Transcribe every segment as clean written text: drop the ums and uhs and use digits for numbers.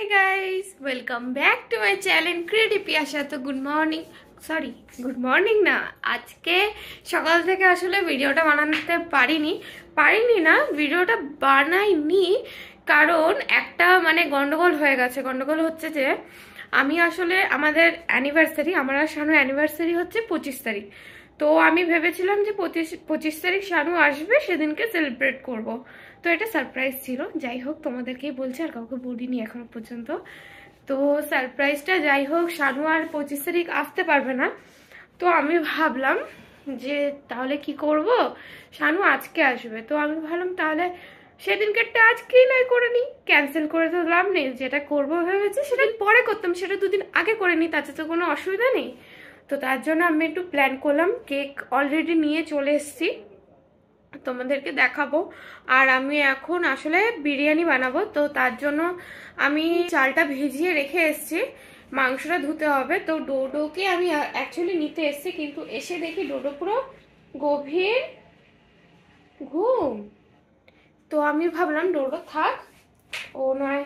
Hi guys, welcome back to my channel Creative Piyasha। তো good morning না, আজকে সকাল থেকে আসলে ভিডিওটা বানাতে পারিনি না ভিডিওটা বানাইনি, কারণ একটা গন্ডগোল হয়ে গেছে। গন্ডগোল হচ্ছে যে আমি আসলে আমাদের অ্যানিভার্সারি, আমার আর শানু অ্যানিভার্সারি হচ্ছে 25 তারিখ। তো আমি ভেবেছিলাম যে 25 তারিখ শানু আসবে, সেদিনকে সেলিব্রেট করব। তো এটা সারপ্রাইজ ছিল। যাই হোক, তোমাদেরকেই বলছি, আর কাউকে বলিনি এখনো পর্যন্ত। তো সারপ্রাইজটা যাই হোক, শানু আর 25 তারিখ আসতে পারবে না। তো আমি ভাবলাম যে তাহলে কি করব, শানু আজকে আসবে। তো আমি ভাবলাম তাহলে সেদিনকেরটা আজকেই নয় করে নিই, ক্যান্সেল করে তো লাভ নেই। যেটা করবো ভেবেছি সেটা পরে করতাম, সেটা দুদিন আগে করে নিই, তাতে তো কোনো অসুবিধা নেই। তো তার জন্য আমি একটু প্ল্যান করলাম। কেক অলরেডি নিয়ে চলে এসেছি, তোমাদেরকে দেখাবো। আর আমি এখন আসলে বিরিয়ানি বানাবো, তো তার জন্য আমি চালটা ভিজিয়ে রেখে এসেছি, মাংসটা ধুতে হবে। তো ডোডোকে আমি অ্যাকচুয়ালি নিতে এসেছি, কিন্তু এসে দেখি ডোডো পুরো গভীর ঘুম। তো আমি ভাবলাম ডোডো থাক, ও নয়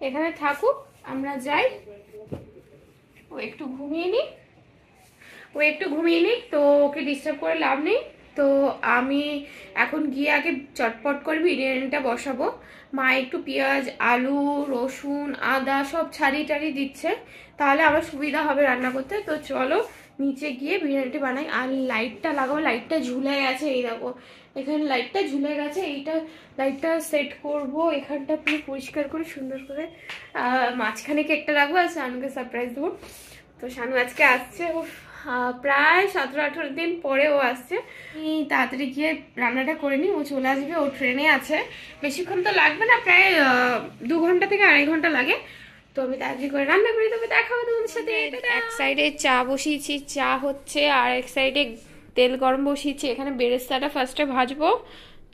এখানে থাকুক, আমরা যাই, ও একটু ঘুমিয়ে নিক। তো ওকে ডিস্টার্ব করে লাভ নেই। তো আমি এখন গিয়ে আগে চটপট করে বিরিয়ানিটা বসাবো। মা একটু পেঁয়াজ, আলু, রসুন, আদা সব ছাড়িয়ে টাড়িয়ে দিচ্ছে, তাহলে আমার সুবিধা হবে রান্না করতে। তো চলো নিচে গিয়ে বিরিয়ানিটা বানাই। আর লাইটটা লাগাবো, লাইটটা ঝুলে গেছে, এই দেখো এখানে লাইটটা ঝুলে গেছে। এইটা লাইটটা সেট করব, এখানটা পুরো পরিষ্কার করে সুন্দর করে মাঝখানে কেকটা রাখবো আর শানুকে সারপ্রাইজ দেবো। তো শানু আজকে আসছে, ও প্রায় 17-18 দিন পরে ও আসছে। আমি তাড়াতাড়ি গিয়ে রান্নাটা করে নিই, ও চলে আসবে, ও ট্রেনে আছে, বেশিক্ষণ তো লাগবে না, প্রায় 2 ঘন্টা থেকে 2.5 ঘন্টা লাগে। তো আমি তাড়াতাড়ি করে রান্না করি, তবে দেখাবো তোমাদের সাথে। এক সাইডে চা বসিয়েছি, চা হচ্ছে, আর এক সাইডে তেল গরম বসিয়েছি। এখানে বেরেস্তাটা ফার্স্টে ভাজবো,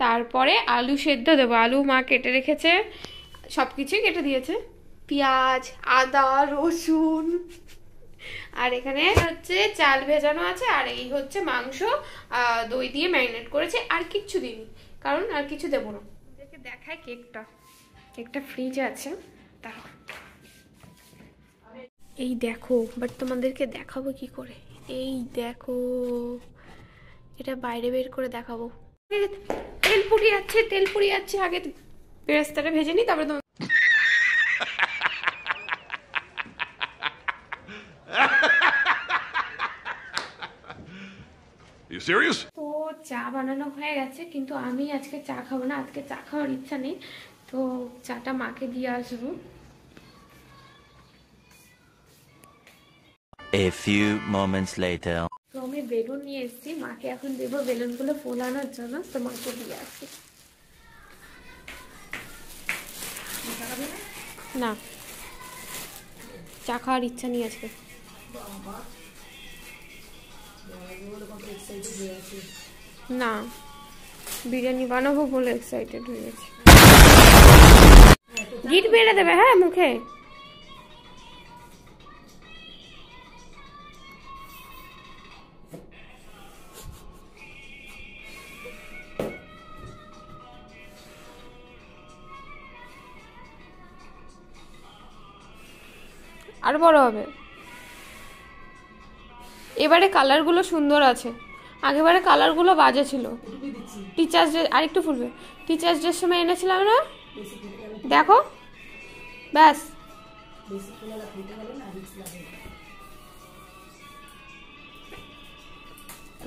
তারপরে আলু সেদ্ধ দেবো। আলু মা কেটে রেখেছে, সব কিছুই কেটে দিয়েছে, পেঁয়াজ, আদা, রসুন। আর এখানে হচ্ছে চাল ভেজানো আছে, আর এই হচ্ছে মাংস দই দিয়ে ম্যারিনেট করেছে। আর কিচ্ছু দিইনি, কারণ আর কিছু দেবো না। দেখায় কেকটা ফ্রিজে আছে, তাও এই দেখো। বাট তোমাদেরকে দেখাবো কি করে, এই দেখো, এটা বাইরে বের করে দেখাবো। তেল পুড়ি যাচ্ছে, আগে বেরেস্তাটা ভেজে নি, তারপরে তোমার তো চা বানানো হয়ে গেছে, কিন্তু আমি আজকে চা খাবো না, আজকে চা খাওয়ার ইচ্ছা নেই। তো চাটা মাকে দিয়ে আসবো। A few moments later. তো আমি বেলুন নিয়ে এসেছি, মাকে এখন দেবো বেলুনগুলো ফোলানোর জন্য। তো মাকে দিয়ে আসছি। না, চা খাওয়ার ইচ্ছা নেই আজকে। না, বিরিয়ানি বানাবো বলে এক্সাইটেড হয়ে গেছে। গিট বেড়ে দেবে হ্যাঁ মুখে। আর বড় হবে। এবারে কালারগুলো সুন্দর আছে, আগেবারে কালারগুলো বাজে ছিল। টিচার্স ডে আরেকটু ফুলবে, টিচার্স ডের সময় এনেছিলাম না, দেখো ব্যাস।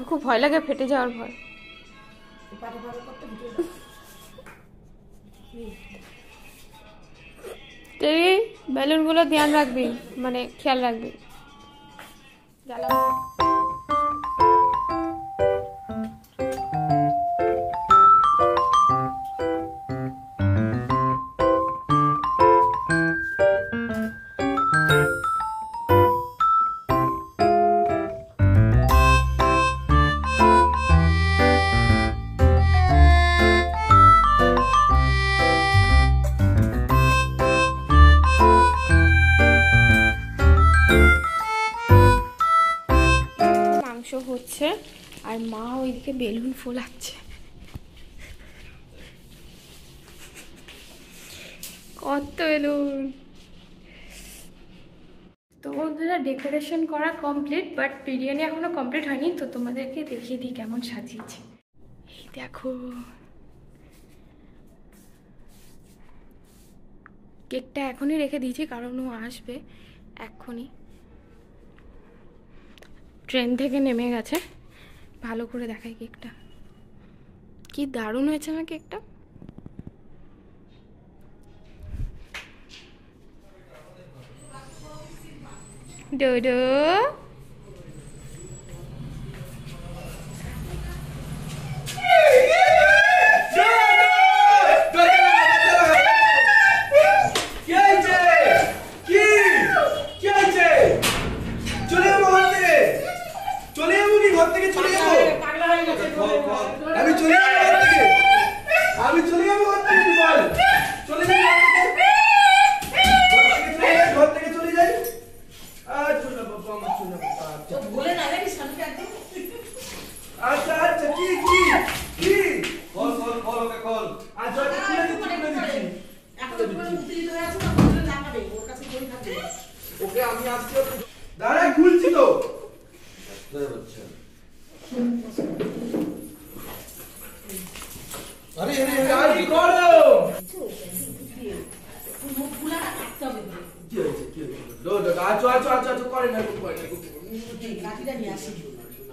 খুব ভয় লাগে, ফেটে যাওয়ার ভয়। তুই বেলুনগুলো ধ্যান রাখবি, খেয়াল রাখবি। হচ্ছে, আর মা ওইদিকে বেলুন ফোলাচ্ছে। কত বেলুন, তো বন্ধুরা ডেকোরেশন করা কমপ্লিট, বাট বিরিয়ানি এখনো কমপ্লিট হয়নি। তো তোমাদেরকে দেখিয়ে দিই কেমন সাজিয়েছি। এই দেখো, কেকটা এখনই রেখে দিয়েছি কারণ ও আসবে এক্ষুনি, ট্রেন থেকে নেমে গেছে। ভালো করে দেখাই কেকটা, কি দারুণ হয়েছে না কেকটা। ডোডো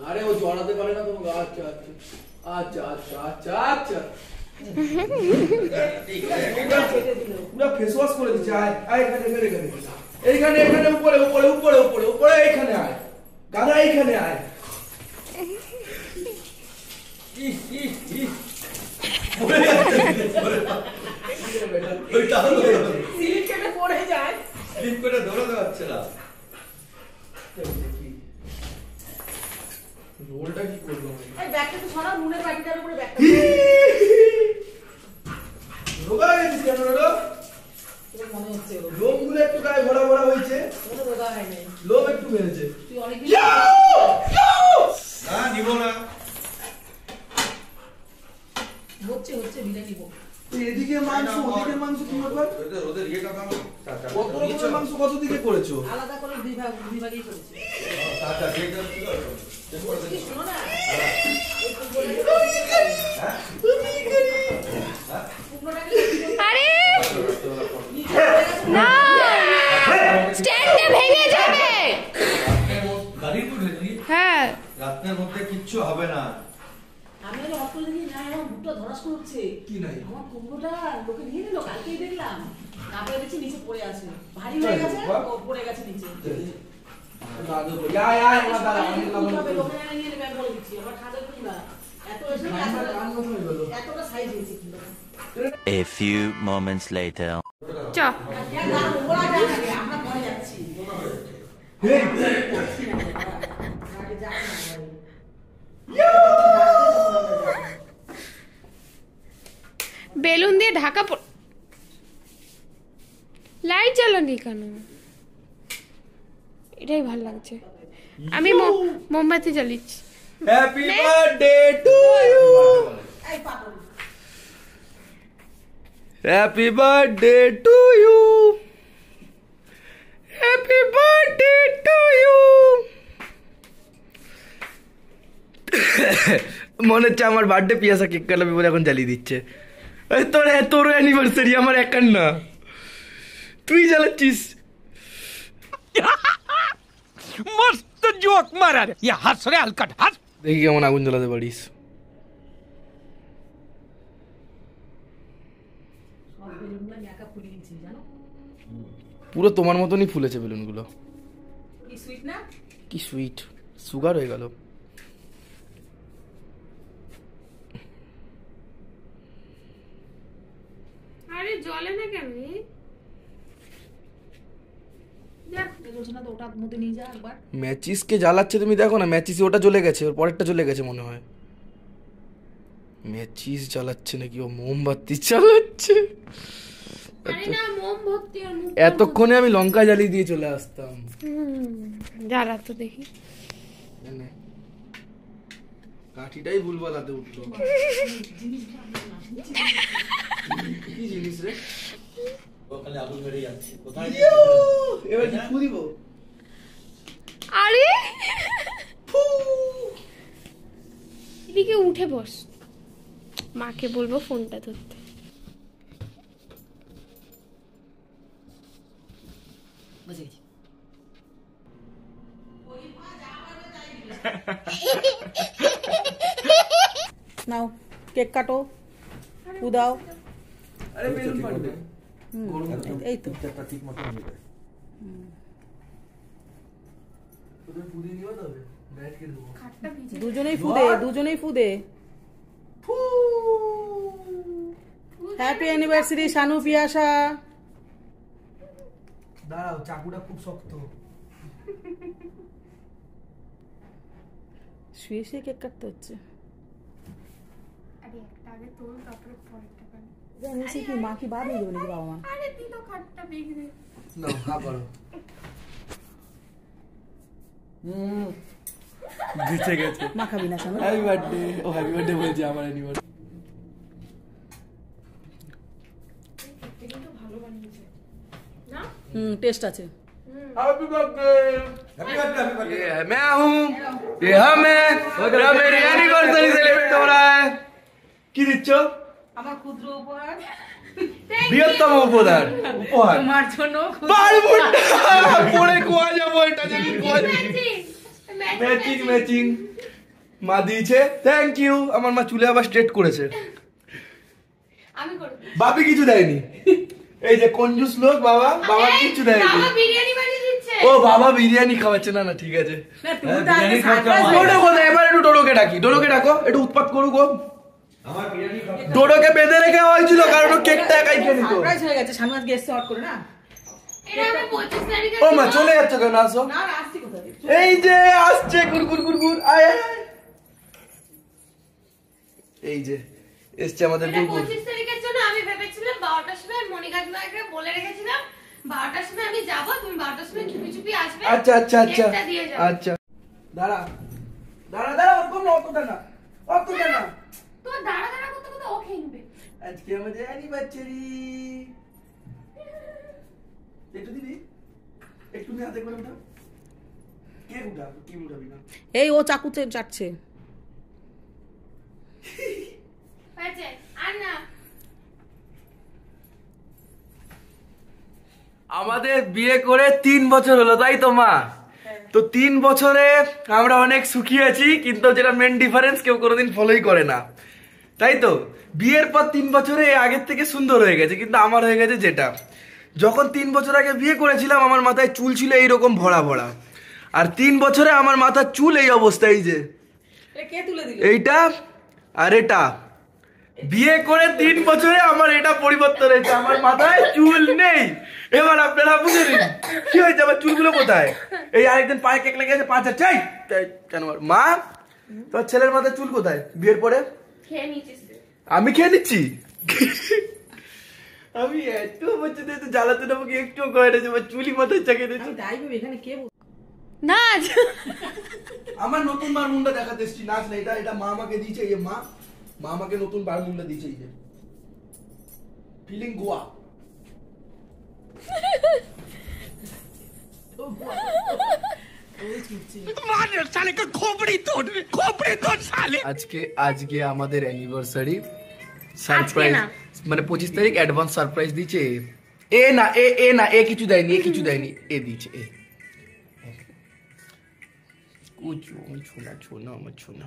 আরে ও জড়াতে পারে না তোমাকে। আচ্ছা আচ্ছা আচ্ছা আচ্ছা আচ্ছা আচ্ছা পুরো ফেস ওয়াশ করে দিচ্ছে। আয় আয় এখানে এখানে এখানে এইখানে এখানে উপরে উপরে উপরে উপরে উপরে এইখানে আয় গাদা এইখানে আয়। রোলটা কি করবো ব্যাগটা তো ছড়া নুনের বাটিটার উপরে ব্যাগটা রোগা গেছিস কেন রোগা? মনে হচ্ছে লোমগুলো একটু গায়ে ভরা ভরা হয়েছে। কোনো রোগা হয়নি, লোম একটু বেড়েছে। তুই অনেক না নিব না হচ্ছে হচ্ছে বিলে নিব। এদিকে মাংস ওদিকে মাংস কি ব্যাপার? ওদের ইয়েটা কাম কত রকমের মাংস কত দিকে করেছো? আলাদা করে দুই ভাগই করেছি। আচ্ছা ঠিক আছে শোনো না আরে না, স্ট্যান্ডে ভেঙে যাবে। গাড়ি উঠে নি হ্যাঁ রাতের মধ্যে কিচ্ছু হবে না। আমি আর অটো দেখি না, আমার বুকটা ধরাস করছে। কি নাই আমার কুমড়োটা লোকে নিয়ে নিল, কালকেই দেখলাম। তারপরে দেখছি নিচে পড়ে আছে, ভারী হয়ে গেছে, ও পড়ে গেছে নিচে। দাদু ইয়া ইয়া আমার দাদা আমি কিভাবে লোকে নিয়ে নেবে আমি বলে দিচ্ছি। আমার খাদের কুমড়া এত এসে এতটা সাইজ হয়েছে কি। A few moments later. চ ওরা যাবে, আমরা পরে যাচ্ছি। বেলুন দিয়ে ঢাকা লাইট জ্বালানি কেন? এটাই ভালো লাগছে। আমি মোমবাতি জ্বালিয়েছি। Happy birthday to you, happy birthday to you, happy birthday to you. মনে হচ্ছে আমার বার্থডে পিয়াসা কেক কাটাবে বলে এখন জ্বালিয়ে দিচ্ছে। তোর অ্যানিভার্সারি, আমার একার না, তুই জ্বালাচ্ছিস। मस्त जोक मारा रे, ये हंस रे हलकट हंस। দেখি কেমন আগুন জ্বালাতে পারিস। পুরো তোমার মতনই ফুলেছে বেলুনগুলো। কি সুইট না? কি সুইট, সুগার হয়ে গেল। আরে জ্বলে না কেন? ম্যাচিস কে জ্বালাচ্ছে তুমি দেখো না, ম্যাচিস ওটা জ্বলে গেছে, ওর পরেরটা জ্বলে গেছে মনে হয়। ম্যাচিস জ্বালাচ্ছে নাকি ও মোমবাতি জ্বালাচ্ছে? এতক্ষণে আমি লঙ্কা জ্বালিয়ে দিয়ে চলে আসতাম। জ্বালা তো দেখি, কাঠিটাই ভুল বলাতে উঠলো। কি জিনিস রে? ওখানে আগুন বেরিয়ে যাচ্ছে কোথায়? এবার কি ফু দিব? আরে এদিকে উঠে বস, মাকে বলবো ফোনটা ধরতে। বুঝে গেছি। নাও কেক কাটো, উদাও। আরে বেলুন ফাটবে। এই তো একটা ঠিক মতো হয়ে যায়। তোদের পুদি নিও তবে ব্যাট কে দেবো। দুজনেই ফুদে। Happy anniversary Shanu Piyasa. দাঁড়াও, চাকুটা খুব শক্ত। শুয়ে শুয়ে কেক কাটতে হচ্ছে। আরে একটা আগে তোল, তারপরে পরেরটা কর। জানিস কি মা কি বাদ দিয়ে দেবে নাকি বাবা মা? আরে তুই তো খাটটা বিগড়ে। নাও হা করো। জিতে গেছে। মা খাবি না শানু? Happy birthday. ও হ্যাপি বার্থডে বলছি, আমার অ্যানিভার্সারি। কিন্তু ভালো বানিয়েছে না? টেস্ট আছে। Happy birthday. Happy birthday, happy birthday. मैं हूँ, ये हम है, मेरा मेरी एनिवर्सरी सेलिब्रेट हो रहा है। কি দিচ্ছ? আমার ক্ষুদ্র উপহার বৃহত্তম উপহার। তোমার জন্য। বালমুন্ডা পরে কোয়া যাবো, এটা যদি কোয়া ম্যাচিং ম্যাচিং মা দিয়েছে। Thank you. আমার মা চুলে আবার স্ট্রেট করেছে। আমি করব। বাপি কিছু দেয়নি। এই যে কঞ্জুস লোক বাবা, বাবা কিছু দেয়নি। বাবা বিরিয়ানি বানিয়ে দিচ্ছে। ও বাবা বিরিয়ানি খাওয়াচ্ছে। না না ঠিক আছে। না তুমি তো আগে সারপ্রাইজ ডোডো কোথায়? এবার একটু ডোডোকে ডাকি, ডোডোকে ডাকো, একটু উৎপাত করুক ও। ডোডোকে বেঁধে রেখে হয়েছিল কারণ ও কেকটা একাই খেয়ে নিত। সারপ্রাইজ হয়ে গেছে। শানু আজকে এসে হট করে না। এটা আমি 25 তারিখে। ও মা চলে যাচ্ছে কেন? আসো। না না আসছি কোথায়? এই যে আসছে গুড়গুড় গুড়গুড়। আয় আয় আয়। এই যে এসছে আমাদের এটা গুড়গুড়। 25 তারিখের জন্য আমি ভেবেছিলাম 12টার সময় মনিকা দিদাকে বলে রেখেছিলাম 12টার সময় আমি যাব, তুমি 12টার সময় চুপি চুপি আসবে। আচ্ছা আচ্ছা আচ্ছা কেকটা দিয়ে যাবে। আচ্ছা। দাঁড়া দাঁড়া দাঁড়া, ওরকম না, অতটা না, অতটা না। তো দাঁড়া দাঁড়া করতে করতে ও খেয়ে নেবে। আজকে আমাদের অ্যানিভার্সারি। একটু দিবি, একটু নি হাতে করে উঠা। কে উঠা? কি উঠাবি না? এই ও চাকুতে চাটছে। হয়েছে আর না। আমাদের বিয়ে করে 3 বছর হলো, তাই তো মা? তো 3 বছরে আমরা অনেক সুখী আছি, কিন্তু যেটা মেন ডিফারেন্স কেউ কোনোদিন ফলোই করে না, তাই তো? বিয়ের পর 3 বছরে আগের থেকে সুন্দর হয়ে গেছে, কিন্তু আমার হয়ে গেছে যেটা, যখন 3 বছর আগে বিয়ে করেছিলাম আমার মাথায় চুল ছিল এইরকম ভরা ভরা, আর 3 বছরে আমার মাথার চুল এই অবস্থায়, এই যে কে তুলে দিল? এইটা আর এটা। বিয়ে করে 3 বছরে আমার এটা পরিবর্তন হয়েছে, আমার মাথায় চুল নেই। এবার আপনারা বুঝে নিন কি হয়েছে, আমার চুলগুলো কোথায়? এই আরেকদিন পায়ে কেক লেগে গেছে, 5 চাই কেন? মা তোর ছেলের মাথায় চুল কোথায় বিয়ের পরে? খেয়ে নিয়েছিস। আমি খেয়ে নিচ্ছি। আমি এত বছর ধরে জ্বালাতে আমাকে একটু করে চুলি মাথায় চাকিয়ে দিচ্ছি। আমি তাই ভাবি এখানে কে নাচ। আমার নতুন বার মুন্ডা দেখাতে এসছি, নাচ না, এটা এটা মা আমাকে দিয়েছে। এই মা মা আমাকে নতুন বার মুন্ডা দিয়েছে, এই যে ফিলিং গোয়া। मार साले का खोपड़ी तोड़ साले। আজকে আমাদের অ্যানিভার্সারি সারপ্রাইজ, মানে 25 তারিখ অ্যাডভান্স সারপ্রাইজ দিয়েছে। এ না এ না, এ কিছু দেয়নি, এ কিছু দেয়নি, এ দিয়েছে। এ কুচু ছোনা ছোনা আমার ছোনা।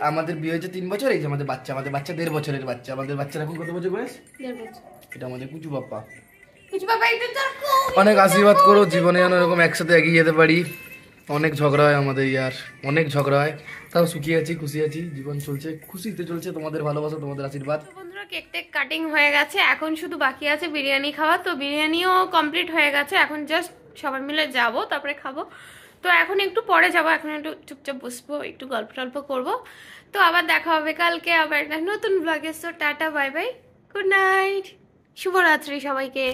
আমাদের বিয়ে হয়েছে 3 বছর। এই যে আমাদের বাচ্চা 1.5 বছরের বাচ্চা। আমাদের বাচ্চার এখন কত বছর বয়স? 1.5 বছর। এটা আমাদের কুচু বাপ্পা। কিছু বাবা এটা তো অনেক আশীর্বাদ করো, জীবনে যেন এরকম একসাথে এগিয়ে যেতে পারি। অনেক ঝগড়া হয় আমাদের, ইয়ার অনেক ঝগড়া হয়, তাও সুখী আছি, খুশি আছি, জীবন চলছে, খুশিতে চলছে। তোমাদের ভালোবাসা, তোমাদের আশীর্বাদ। তো বন্ধুরা কেক টেক কাটিং হয়ে গেছে, এখন শুধু বাকি আছে বিরিয়ানি খাওয়া। তো বিরিয়ানিও কমপ্লিট হয়ে গেছে, এখন জাস্ট সবাই মিলে যাব, তারপরে খাবো। তো এখন একটু পরে যাব, এখন একটু চুপচাপ বসবো, একটু গল্প টল্প করবো। তো আবার দেখা হবে কালকে আবার একটা নতুন ব্লগে। So tata, bye bye, good night, শুভরাত্রি সবাইকে।